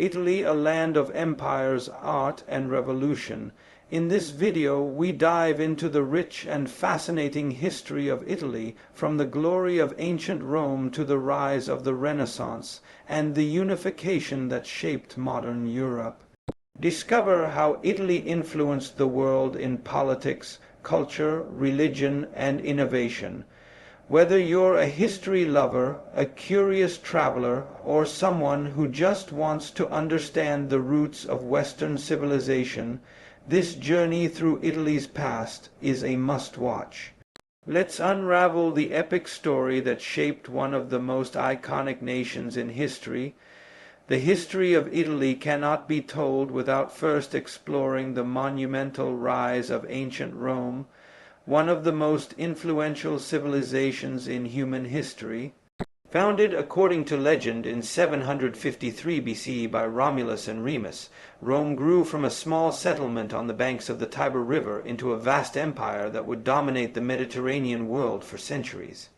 Italy, a land of empires, art, and revolution. In this video, we dive into the rich and fascinating history of Italy, from the glory of ancient Rome to the rise of the Renaissance, and the unification that shaped modern Europe. Discover how Italy influenced the world in politics, culture, religion, and innovation. Whether you're a history lover, a curious traveler, or someone who just wants to understand the roots of Western civilization, this journey through Italy's past is a must-watch. Let's unravel the epic story that shaped one of the most iconic nations in history. The history of Italy cannot be told without first exploring the monumental rise of ancient Rome, one of the most influential civilizations in human history. Founded according to legend in 753 BC by Romulus and Remus, Rome grew from a small settlement on the banks of the Tiber River into a vast empire that would dominate the Mediterranean world for centuries.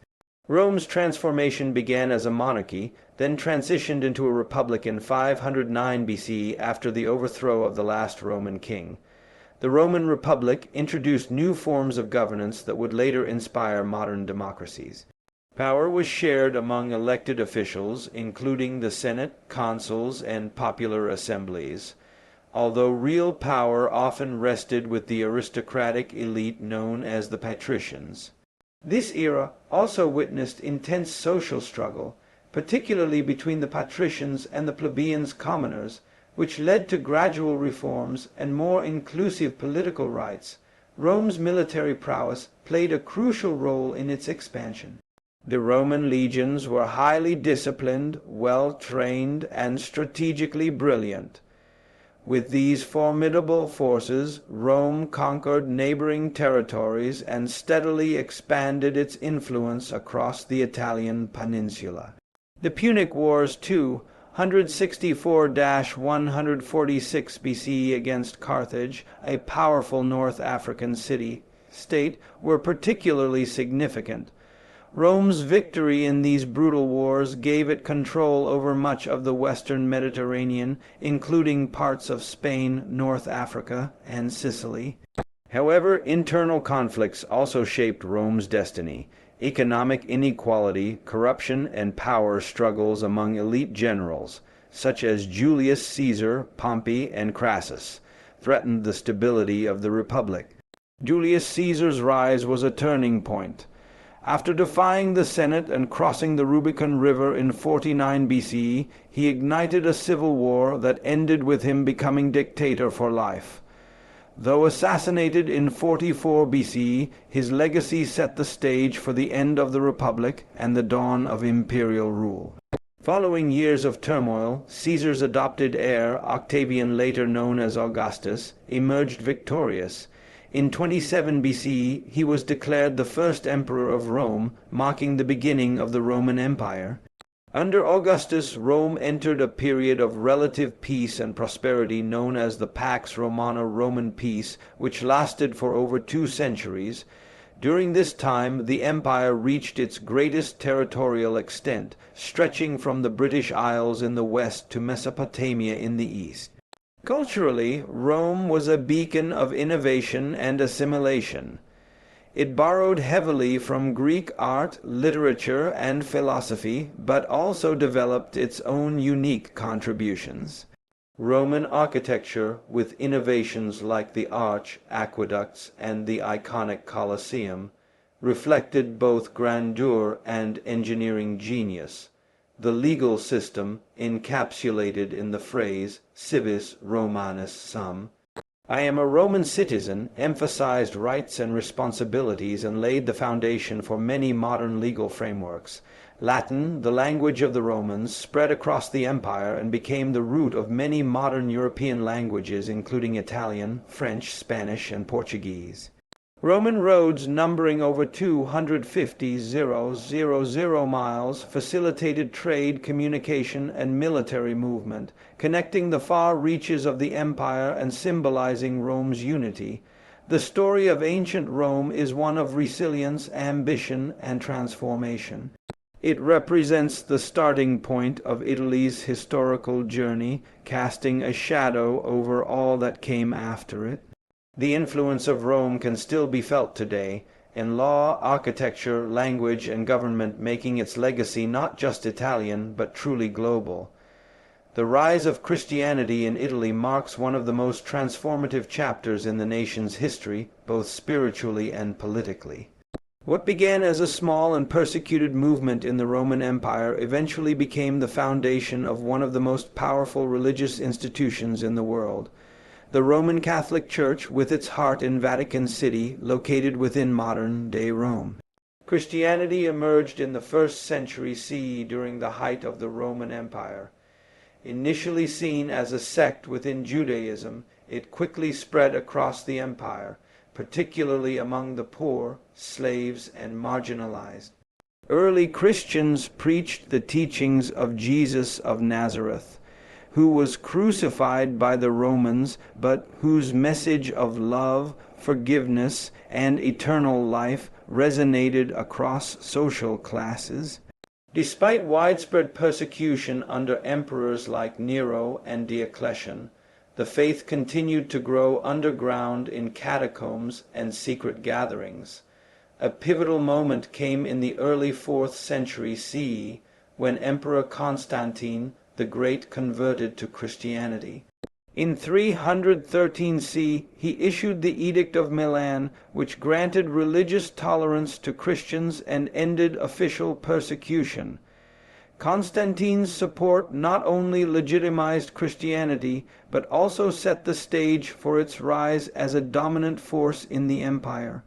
Rome's transformation began as a monarchy, then transitioned into a republic in 509 BC after the overthrow of the last Roman king. The Roman Republic introduced new forms of governance that would later inspire modern democracies. Power was shared among elected officials, including the Senate, consuls, and popular assemblies, although real power often rested with the aristocratic elite known as the patricians. This era also witnessed intense social struggle, particularly between the patricians and the plebeians commoners, which led to gradual reforms and more inclusive political rights. Rome's military prowess played a crucial role in its expansion. The Roman legions were highly disciplined, well-trained, and strategically brilliant. With these formidable forces, Rome conquered neighboring territories and steadily expanded its influence across the Italian peninsula. The Punic Wars, too, 164–146 BC against Carthage, a powerful North African city-state, were particularly significant. Rome's victory in these brutal wars gave it control over much of the western Mediterranean, including parts of Spain, North Africa, and Sicily. However, internal conflicts also shaped Rome's destiny. Economic inequality, corruption, and power struggles among elite generals, such as Julius Caesar, Pompey, and Crassus, threatened the stability of the Republic. Julius Caesar's rise was a turning point. After defying the Senate and crossing the Rubicon River in 49 BC, he ignited a civil war that ended with him becoming dictator for life. Though assassinated in 44 BC, his legacy set the stage for the end of the Republic and the dawn of imperial rule. Following years of turmoil, Caesar's adopted heir, Octavian, later known as Augustus, emerged victorious. In 27 BC, he was declared the first emperor of Rome, marking the beginning of the Roman Empire. Under Augustus, Rome entered a period of relative peace and prosperity known as the Pax Romana-Roman Peace, which lasted for over 2 centuries. During this time, the empire reached its greatest territorial extent, stretching from the British Isles in the west to Mesopotamia in the east. Culturally, Rome was a beacon of innovation and assimilation. It borrowed heavily from Greek art, literature, and philosophy, but also developed its own unique contributions. Roman architecture, with innovations like the arch, aqueducts, and the iconic Colosseum, reflected both grandeur and engineering genius. The legal system, encapsulated in the phrase civis Romanus sum, "I am a Roman citizen," emphasized rights and responsibilities and laid the foundation for many modern legal frameworks. Latin, the language of the Romans, spread across the empire and became the root of many modern European languages, including Italian, French, Spanish, and Portuguese. Roman roads numbering over 250,000 miles facilitated trade, communication, and military movement, connecting the far reaches of the empire and symbolizing Rome's unity. The story of ancient Rome is one of resilience, ambition, and transformation. It represents the starting point of Italy's historical journey, casting a shadow over all that came after it. The influence of Rome can still be felt today, in law, architecture, language, and government, making its legacy not just Italian, but truly global. The rise of Christianity in Italy marks one of the most transformative chapters in the nation's history, both spiritually and politically. What began as a small and persecuted movement in the Roman Empire eventually became the foundation of one of the most powerful religious institutions in the world. The Roman Catholic Church, with its heart in Vatican City, located within modern-day Rome. Christianity emerged in the 1st century CE during the height of the Roman Empire. Initially seen as a sect within Judaism, it quickly spread across the empire, particularly among the poor, slaves, and marginalized. Early Christians preached the teachings of Jesus of Nazareth, who was crucified by the Romans, but whose message of love, forgiveness, and eternal life resonated across social classes. Despite widespread persecution under emperors like Nero and Diocletian, the faith continued to grow underground in catacombs and secret gatherings. A pivotal moment came in the early 4th century CE, when Emperor Constantine the Great converted to Christianity. In 313 CE, he issued the Edict of Milan, which granted religious tolerance to Christians and ended official persecution. Constantine's support not only legitimized Christianity, but also set the stage for its rise as a dominant force in the empire.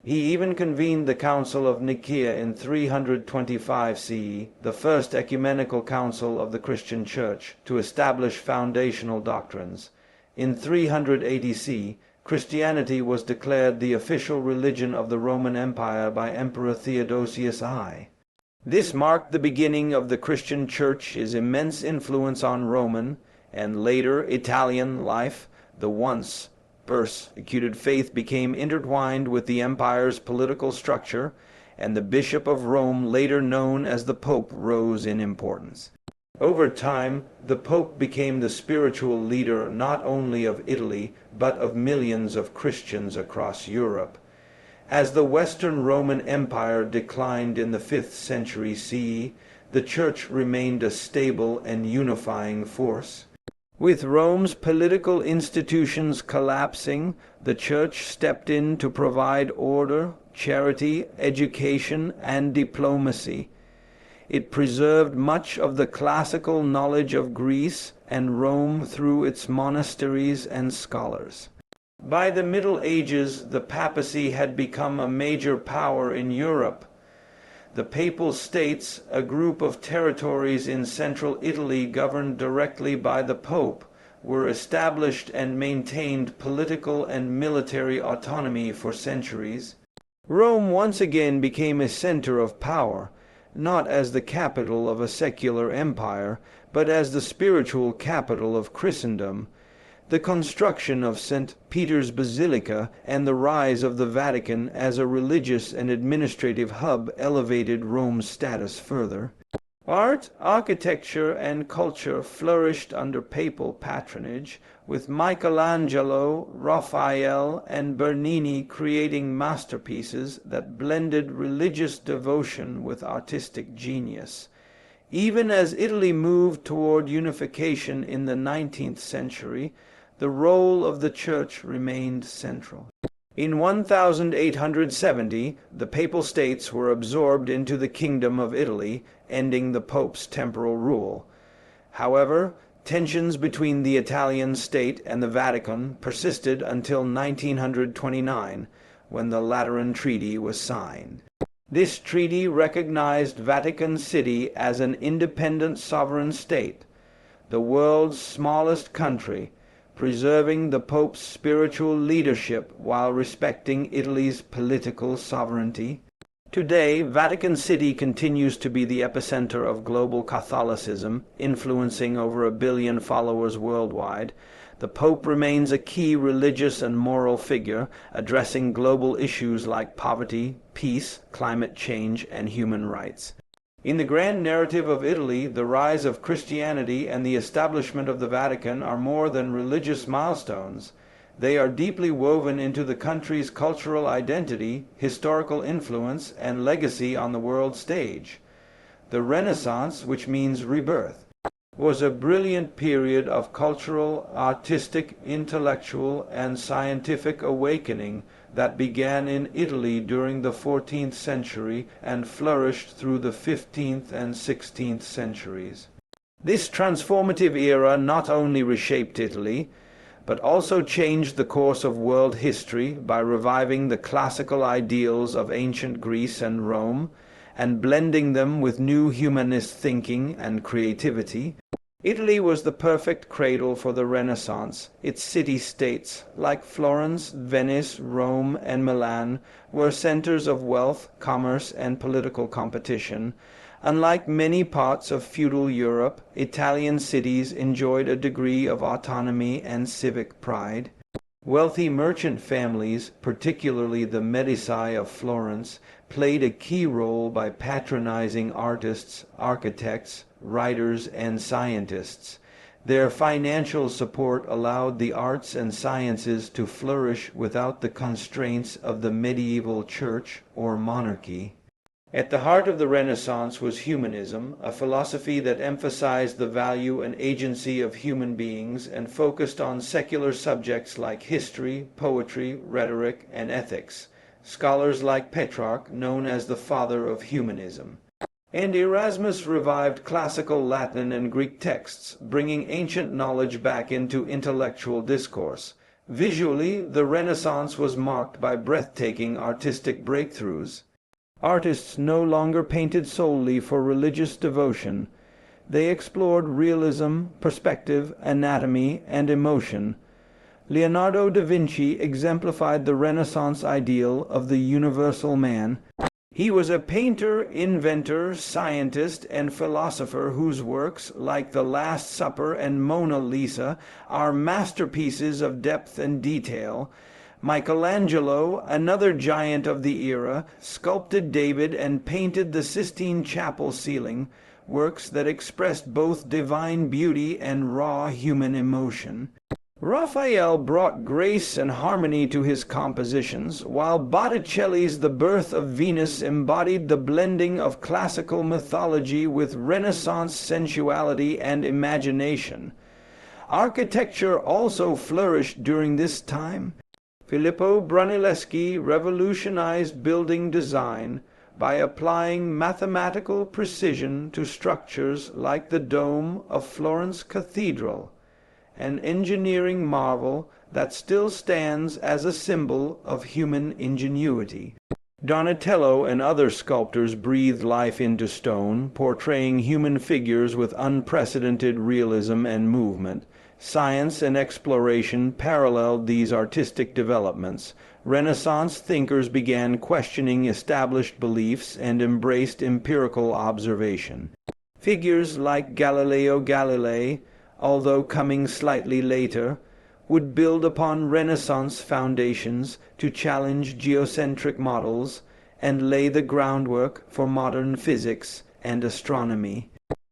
He even convened the Council of Nicaea in 325 CE, the first ecumenical council of the Christian Church, to establish foundational doctrines. In 380 CE, Christianity was declared the official religion of the Roman Empire by Emperor Theodosius I. This marked the beginning of the Christian Church's immense influence on Roman, and later Italian, life. The once persecuted faith became intertwined with the empire's political structure, and the Bishop of Rome, later known as the Pope, rose in importance. Over time, the Pope became the spiritual leader not only of Italy, but of millions of Christians across Europe. As the Western Roman Empire declined in the 5th century CE, the Church remained a stable and unifying force. With Rome's political institutions collapsing, the Church stepped in to provide order, charity, education, and diplomacy. It preserved much of the classical knowledge of Greece and Rome through its monasteries and scholars. By the Middle Ages, the papacy had become a major power in Europe. The Papal States, a group of territories in central Italy governed directly by the Pope, were established and maintained political and military autonomy for centuries. Rome once again became a center of power, not as the capital of a secular empire, but as the spiritual capital of Christendom. The construction of St. Peter's Basilica and the rise of the Vatican as a religious and administrative hub elevated Rome's status further. Art, architecture, and culture flourished under papal patronage, with Michelangelo, Raphael, and Bernini creating masterpieces that blended religious devotion with artistic genius. Even as Italy moved toward unification in the 19th century, the role of the Church remained central. In 1870, the Papal States were absorbed into the Kingdom of Italy, ending the Pope's temporal rule. However, tensions between the Italian state and the Vatican persisted until 1929, when the Lateran Treaty was signed. This treaty recognized Vatican City as an independent sovereign state, the world's smallest country, preserving the Pope's spiritual leadership while respecting Italy's political sovereignty. Today, Vatican City continues to be the epicenter of global Catholicism, influencing over 1 billion followers worldwide. The Pope remains a key religious and moral figure, addressing global issues like poverty, peace, climate change, and human rights. In the grand narrative of Italy, the rise of Christianity and the establishment of the Vatican are more than religious milestones. They are deeply woven into the country's cultural identity, historical influence, and legacy on the world stage. The Renaissance, which means rebirth, was a brilliant period of cultural, artistic, intellectual, and scientific awakening that began in Italy during the 14th century and flourished through the 15th and 16th centuries. This transformative era not only reshaped Italy, but also changed the course of world history by reviving the classical ideals of ancient Greece and Rome, and blending them with new humanist thinking and creativity. Italy was the perfect cradle for the Renaissance. Its city-states, like Florence, Venice, Rome, and Milan, were centers of wealth, commerce, and political competition. Unlike many parts of feudal Europe, Italian cities enjoyed a degree of autonomy and civic pride. Wealthy merchant families, particularly the Medici of Florence, played a key role by patronizing artists, architects, writers, and scientists. Their financial support allowed the arts and sciences to flourish without the constraints of the medieval church or monarchy. At the heart of the Renaissance was humanism, a philosophy that emphasized the value and agency of human beings and focused on secular subjects like history, poetry, rhetoric, and ethics. Scholars like Petrarch, known as the father of humanism, and Erasmus revived classical Latin and Greek texts, bringing ancient knowledge back into intellectual discourse. Visually, the Renaissance was marked by breathtaking artistic breakthroughs. Artists no longer painted solely for religious devotion. They explored realism, perspective, anatomy, and emotion. Leonardo da Vinci exemplified the Renaissance ideal of the universal man. He was a painter, inventor, scientist, and philosopher whose works, like The Last Supper and Mona Lisa, are masterpieces of depth and detail. Michelangelo, another giant of the era, sculpted David and painted the Sistine Chapel ceiling, works that expressed both divine beauty and raw human emotion. Raphael brought grace and harmony to his compositions, while Botticelli's The Birth of Venus embodied the blending of classical mythology with Renaissance sensuality and imagination. Architecture also flourished during this time. Filippo Brunelleschi revolutionized building design by applying mathematical precision to structures like the dome of Florence Cathedral, an engineering marvel that still stands as a symbol of human ingenuity. Donatello and other sculptors breathed life into stone, portraying human figures with unprecedented realism and movement. Science and exploration paralleled these artistic developments. Renaissance thinkers began questioning established beliefs and embraced empirical observation. Figures like Galileo Galilei, although coming slightly later, would build upon Renaissance foundations to challenge geocentric models and lay the groundwork for modern physics and astronomy.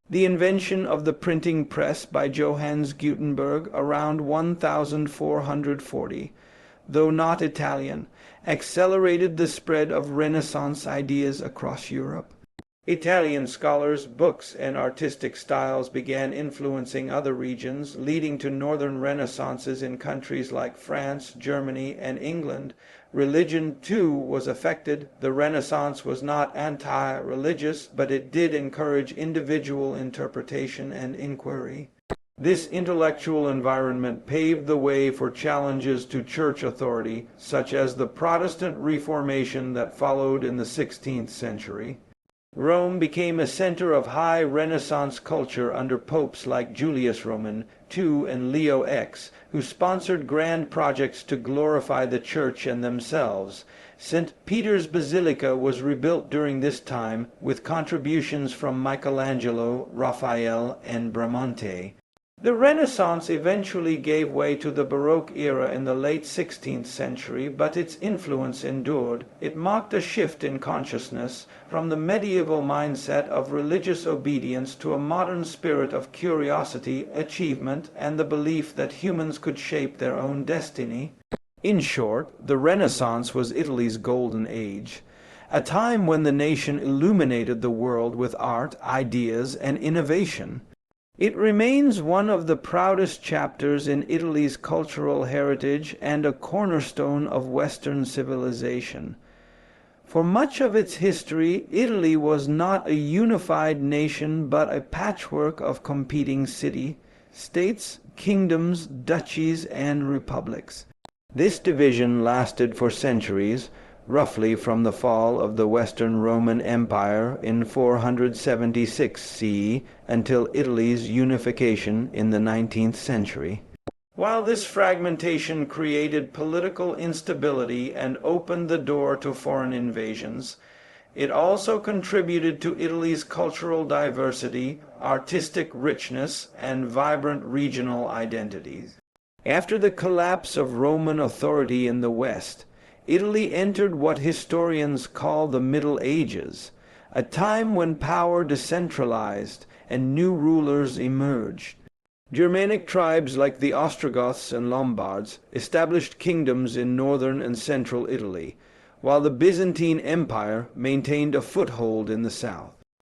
The invention of the printing press by Johannes Gutenberg around 1440, though not Italian, accelerated the spread of Renaissance ideas across Europe. Italian scholars, books, and artistic styles began influencing other regions, leading to northern renaissances in countries like France, Germany, and England. Religion, too, was affected. The Renaissance was not anti-religious, but it did encourage individual interpretation and inquiry. This intellectual environment paved the way for challenges to church authority, such as the Protestant Reformation that followed in the 16th century. Rome became a center of high Renaissance culture under popes like Julius Roman II and Leo X, who sponsored grand projects to glorify the Church and themselves. St. Peter's Basilica was rebuilt during this time with contributions from Michelangelo, Raphael, and Bramante. The Renaissance eventually gave way to the Baroque era in the late 16th century, but its influence endured. It marked a shift in consciousness from the medieval mindset of religious obedience to a modern spirit of curiosity, achievement, and the belief that humans could shape their own destiny. In short, the Renaissance was Italy's golden age, a time when the nation illuminated the world with art, ideas, and innovation. It remains one of the proudest chapters in Italy's cultural heritage and a cornerstone of Western civilization. For much of its history, Italy was not a unified nation but a patchwork of competing states, kingdoms, duchies, and republics. This division lasted for centuries, roughly from the fall of the Western Roman Empire in 476 CE until Italy's unification in the 19th century. While this fragmentation created political instability and opened the door to foreign invasions, it also contributed to Italy's cultural diversity, artistic richness, and vibrant regional identities. After the collapse of Roman authority in the West, Italy entered what historians call the Middle Ages, a time when power decentralized and new rulers emerged. Germanic tribes like the Ostrogoths and Lombards established kingdoms in northern and central Italy, while the Byzantine Empire maintained a foothold in the south.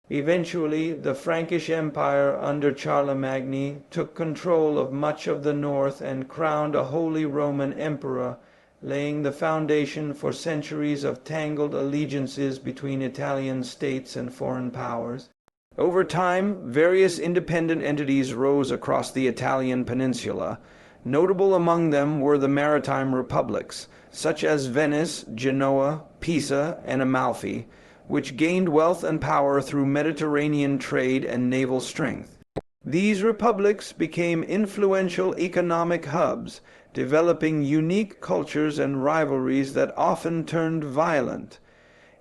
Eventually, the Frankish Empire under Charlemagne took control of much of the north and crowned a Holy Roman Emperor, laying the foundation for centuries of tangled allegiances between Italian states and foreign powers. Over time, various independent entities rose across the Italian peninsula. Notable among them were the maritime republics, such as Venice, Genoa, Pisa, and Amalfi, which gained wealth and power through Mediterranean trade and naval strength. These republics became influential economic hubs, developing unique cultures and rivalries that often turned violent.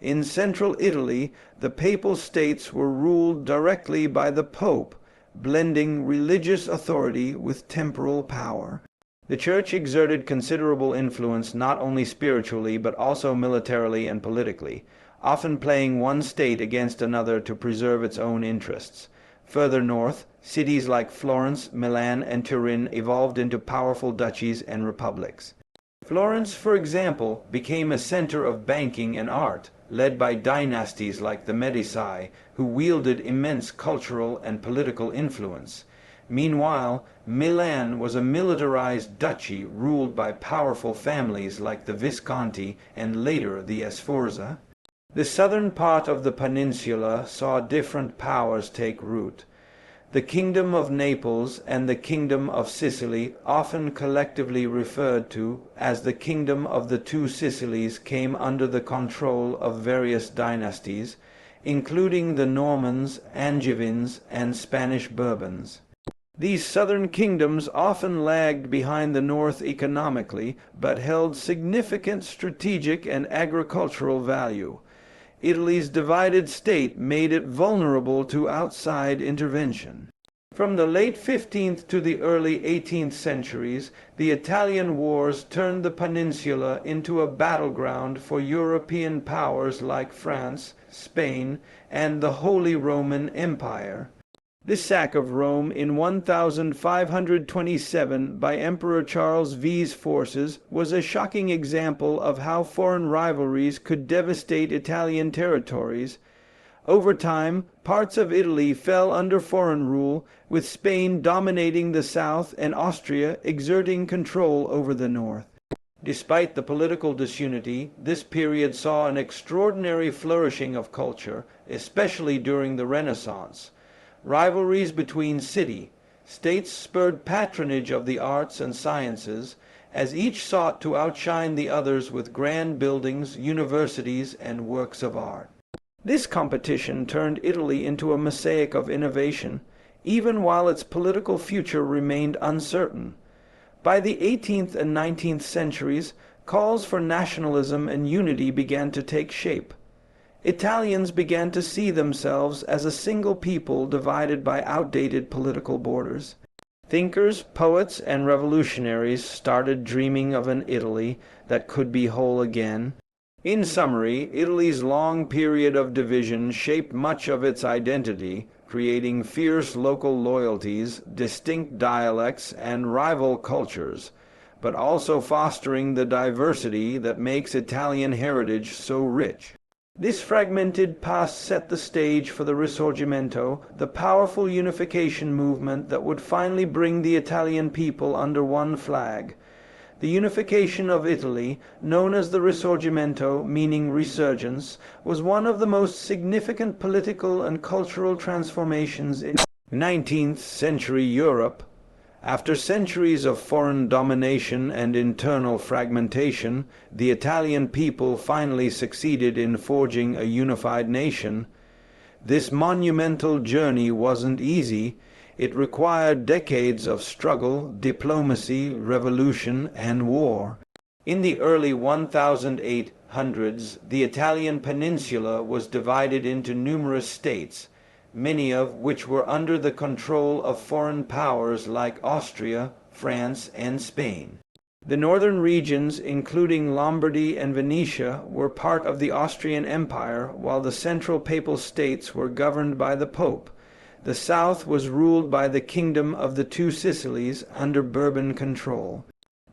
In central Italy, the Papal States were ruled directly by the Pope, blending religious authority with temporal power. The Church exerted considerable influence not only spiritually but also militarily and politically, often playing one state against another to preserve its own interests. Further north, cities like Florence, Milan, and Turin evolved into powerful duchies and republics. Florence, for example, became a center of banking and art, led by dynasties like the Medici, who wielded immense cultural and political influence. Meanwhile, Milan was a militarized duchy ruled by powerful families like the Visconti and later the Sforza. The southern part of the peninsula saw different powers take root. The Kingdom of Naples and the Kingdom of Sicily, often collectively referred to as the Kingdom of the Two Sicilies, came under the control of various dynasties, including the Normans, Angevins, and Spanish Bourbons. These southern kingdoms often lagged behind the north economically, but held significant strategic and agricultural value. Italy's divided state made it vulnerable to outside intervention. From the late 15th to the early 18th centuries, the Italian wars turned the peninsula into a battleground for European powers like France, Spain, and the Holy Roman Empire. The sack of Rome in 1527 by Emperor Charles V's forces was a shocking example of how foreign rivalries could devastate Italian territories. Over time, parts of Italy fell under foreign rule, with Spain dominating the south and Austria exerting control over the north. Despite the political disunity, this period saw an extraordinary flourishing of culture, especially during the Renaissance. Rivalries between states spurred patronage of the arts and sciences, as each sought to outshine the others with grand buildings, universities, and works of art. This competition turned Italy into a mosaic of innovation, even while its political future remained uncertain. By the 18th and 19th centuries, calls for nationalism and unity began to take shape. Italians began to see themselves as a single people divided by outdated political borders. Thinkers, poets, and revolutionaries started dreaming of an Italy that could be whole again. In summary, Italy's long period of division shaped much of its identity, creating fierce local loyalties, distinct dialects, and rival cultures, but also fostering the diversity that makes Italian heritage so rich. This fragmented past set the stage for the Risorgimento, the powerful unification movement that would finally bring the Italian people under one flag. The unification of Italy, known as the Risorgimento, meaning resurgence, was one of the most significant political and cultural transformations in 19th century Europe. After centuries of foreign domination and internal fragmentation, the Italian people finally succeeded in forging a unified nation. This monumental journey wasn't easy. It required decades of struggle, diplomacy, revolution, and war. In the early 1800s, the Italian peninsula was divided into numerous states, many of which were under the control of foreign powers like Austria, France, and Spain. The northern regions, including Lombardy and Venetia, were part of the Austrian Empire, while the central papal states were governed by the Pope. The south was ruled by the Kingdom of the Two Sicilies under Bourbon control.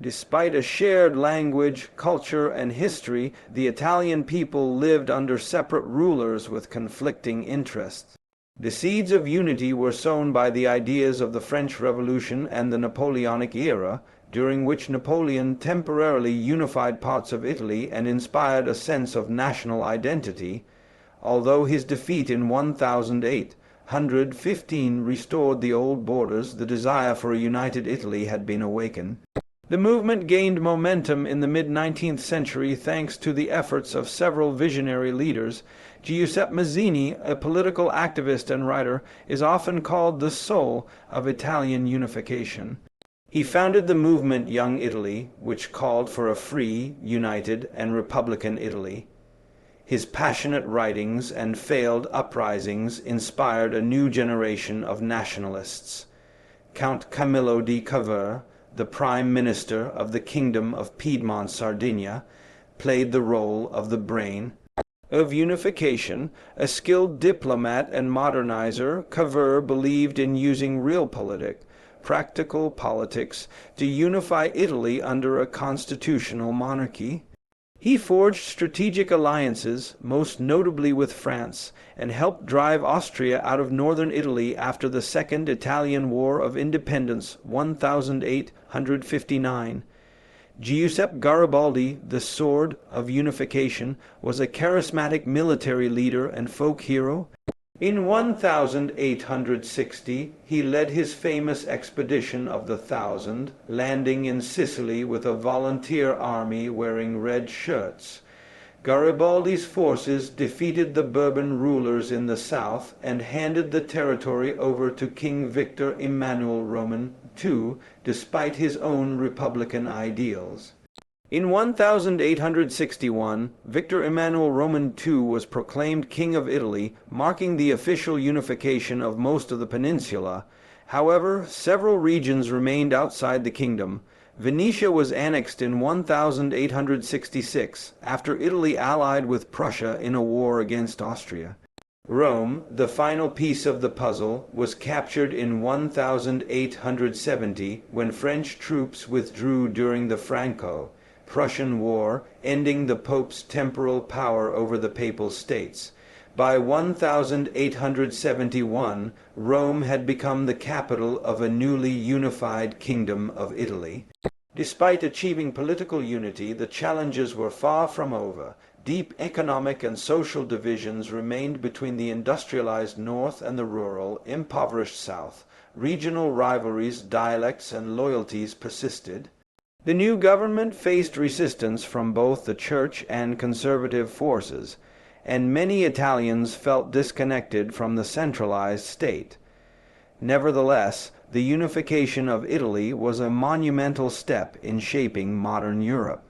Despite a shared language, culture, and history, the Italian people lived under separate rulers with conflicting interests. The seeds of unity were sown by the ideas of the French Revolution and the Napoleonic era, during which Napoleon temporarily unified parts of Italy and inspired a sense of national identity, although his defeat in 1815 restored the old borders. The desire for a united Italy had been awakened. The movement gained momentum in the mid-19th century thanks to the efforts of several visionary leaders. Giuseppe Mazzini, a political activist and writer, is often called the soul of Italian unification. He founded the movement Young Italy, which called for a free, united, and republican Italy. His passionate writings and failed uprisings inspired a new generation of nationalists. Count Camillo di Cavour, the Prime Minister of the Kingdom of Piedmont, Sardinia, played the role of the brain of unification. A skilled diplomat and modernizer, Cavour believed in using realpolitik, practical politics, to unify Italy under a constitutional monarchy. He forged strategic alliances, most notably with France, and helped drive Austria out of northern Italy after the Second Italian War of Independence, 1859. Giuseppe Garibaldi, the Sword of Unification, was a charismatic military leader and folk hero. In 1860, he led his famous expedition of the Thousand, landing in Sicily with a volunteer army wearing red shirts. Garibaldi's forces defeated the Bourbon rulers in the south and handed the territory over to King Victor Emmanuel Roman II, despite his own republican ideals. In 1861, Victor Emmanuel Roman II was proclaimed King of Italy, marking the official unification of most of the peninsula. However, several regions remained outside the kingdom. Venetia was annexed in 1866, after Italy allied with Prussia in a war against Austria. Rome, the final piece of the puzzle, was captured in 1870 when French troops withdrew during the Franco-Prussian War, ending the Pope's temporal power over the Papal States. By 1871, Rome had become the capital of a newly unified Kingdom of Italy. Despite achieving political unity, the challenges were far from over. Deep economic and social divisions remained between the industrialized north and the rural, impoverished south. Regional rivalries, dialects, and loyalties persisted. The new government faced resistance from both the church and conservative forces, and many Italians felt disconnected from the centralized state. Nevertheless, the unification of Italy was a monumental step in shaping modern Europe.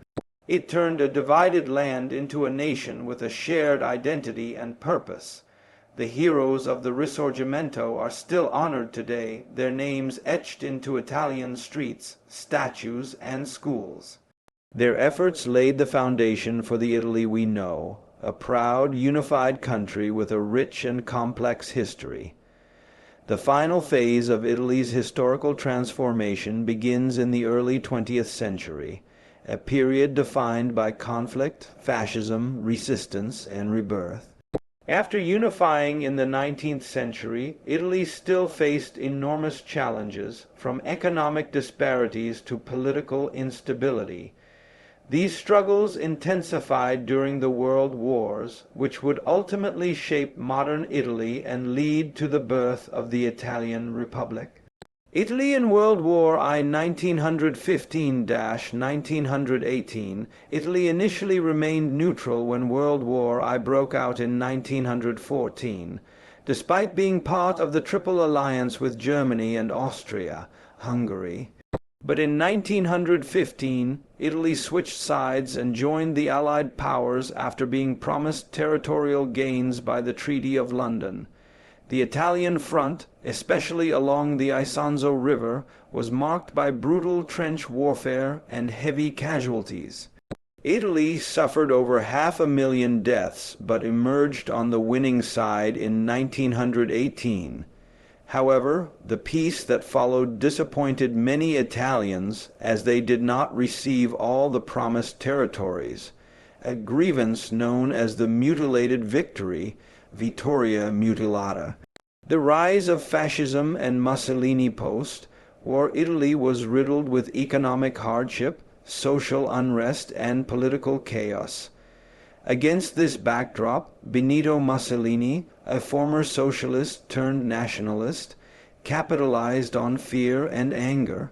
It turned a divided land into a nation with a shared identity and purpose. The heroes of the Risorgimento are still honored today, their names etched into Italian streets, statues, and schools. Their efforts laid the foundation for the Italy we know, a proud, unified country with a rich and complex history. The final phase of Italy's historical transformation begins in the early 20th century, a period defined by conflict, fascism, resistance, and rebirth. After unifying in the 19th century, Italy still faced enormous challenges, from economic disparities to political instability. These struggles intensified during the World Wars, which would ultimately shape modern Italy and lead to the birth of the Italian Republic. Italy in World War I 1915-1918, Italy initially remained neutral when World War I broke out in 1914, despite being part of the Triple Alliance with Germany and Austria-Hungary. But in 1915, Italy switched sides and joined the Allied powers after being promised territorial gains by the Treaty of London. The Italian front, especially along the Isonzo River, was marked by brutal trench warfare and heavy casualties. Italy suffered over 500,000 deaths, but emerged on the winning side in 1918. However, the peace that followed disappointed many Italians, as they did not receive all the promised territories, a grievance known as the mutilated victory, Vittoria Mutilata. The rise of fascism and Mussolini post-war Italy was riddled with economic hardship, social unrest, and political chaos. Against this backdrop, Benito Mussolini, a former socialist turned nationalist, capitalized on fear and anger.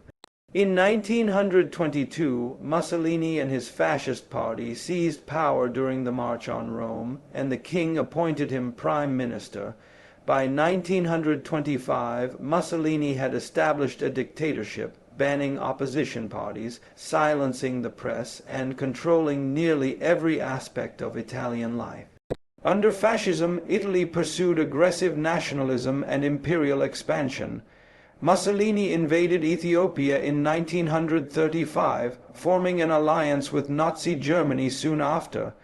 In 1922, Mussolini and his fascist party seized power during the March on Rome, and the king appointed him prime minister. By 1925, Mussolini had established a dictatorship, banning opposition parties, silencing the press, and controlling nearly every aspect of Italian life. Under fascism, Italy pursued aggressive nationalism and imperial expansion. Mussolini invaded Ethiopia in 1935, forming an alliance with Nazi Germany soon after.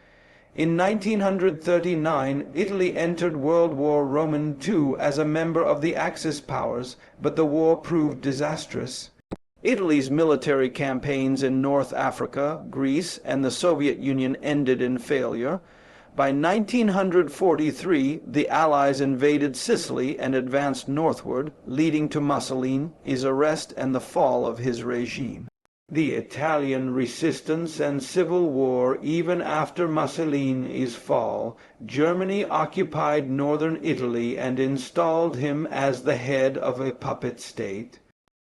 In 1939, Italy entered World War II as a member of the Axis powers, but the war proved disastrous. Italy's military campaigns in North Africa, Greece, and the Soviet Union ended in failure. By 1943, the Allies invaded Sicily and advanced northward, leading to Mussolini's arrest and the fall of his regime. The Italian resistance and civil war. Even after Mussolini's fall, Germany occupied northern Italy and installed him as the head of a puppet state.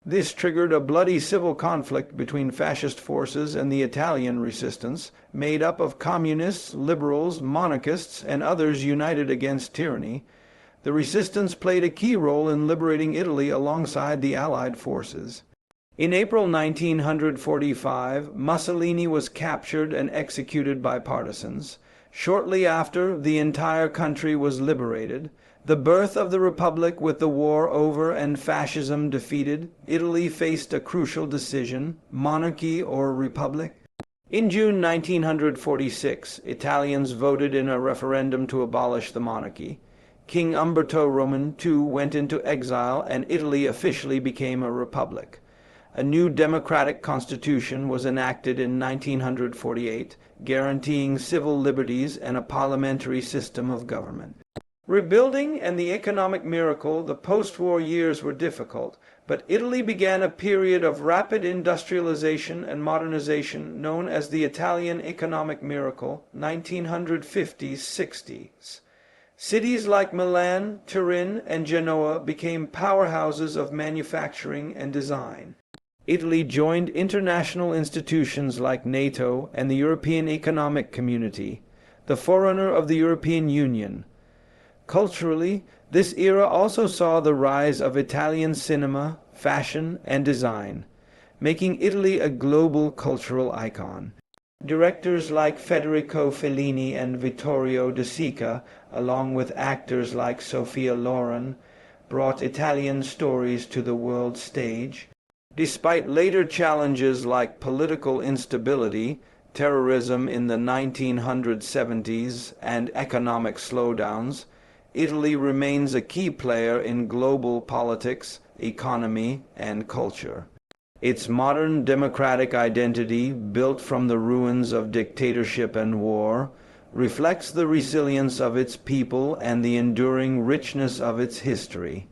This triggered a bloody civil conflict between fascist forces and the Italian resistance, made up of communists, liberals, monarchists, and others united against tyranny. The resistance played a key role in liberating Italy alongside the Allied forces. In April 1945, Mussolini was captured and executed by partisans. Shortly after, the entire country was liberated. The birth of the Republic with the war over and fascism defeated, Italy faced a crucial decision: monarchy or republic? In June 1946, Italians voted in a referendum to abolish the monarchy. King Umberto Roman II went into exile, and Italy officially became a republic. A new democratic constitution was enacted in 1948, guaranteeing civil liberties and a parliamentary system of government. Rebuilding and the economic miracle, the post-war years were difficult, but Italy began a period of rapid industrialization and modernization known as the Italian economic miracle, 1950s-60s. Cities like Milan, Turin, and Genoa became powerhouses of manufacturing and design. Italy joined international institutions like NATO and the European Economic Community, the forerunner of the European Union. Culturally, this era also saw the rise of Italian cinema, fashion, and design, making Italy a global cultural icon. Directors like Federico Fellini and Vittorio De Sica, along with actors like Sophia Loren, brought Italian stories to the world stage. Despite later challenges like political instability, terrorism in the 1970s, and economic slowdowns, Italy remains a key player in global politics, economy, and culture. Its modern democratic identity, built from the ruins of dictatorship and war, reflects the resilience of its people and the enduring richness of its history.